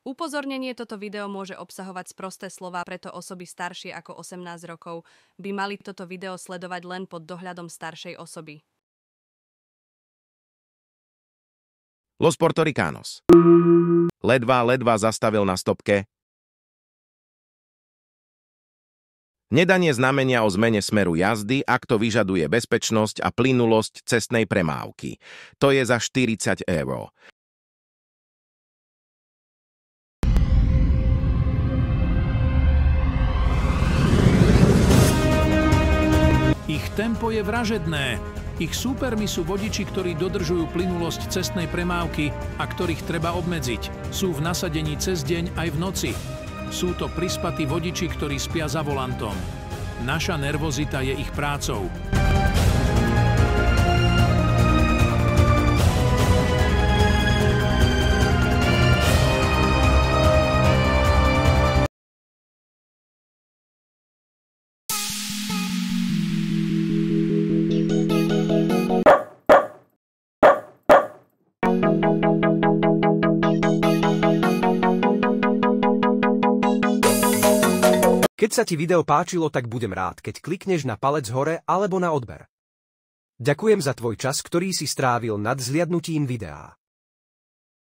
Upozornenie: toto video môže obsahovať sprosté slová, preto osoby staršie ako 18 rokov by mali toto video sledovať len pod dohľadom staršej osoby. Los Portoricanos. Ledva zastavil na stopke. Nedanie znamenia o zmene smeru jazdy, ak to vyžaduje bezpečnosť a plynulosť cestnej premávky. To je za 40 €. Ich tempo je vražedné. Ich súpermi sú vodiči, ktorí dodržujú plynulosť cestnej premávky a ktorých treba obmedziť. Sú v nasadení cez deň aj v noci. Sú to prispatí vodiči, ktorí spia za volantom. Naša nervozita je ich prácou. Keď sa ti video páčilo, tak budem rád, keď klikneš na palec hore alebo na odber. Ďakujem za tvoj čas, ktorý si strávil nad zhliadnutím videa.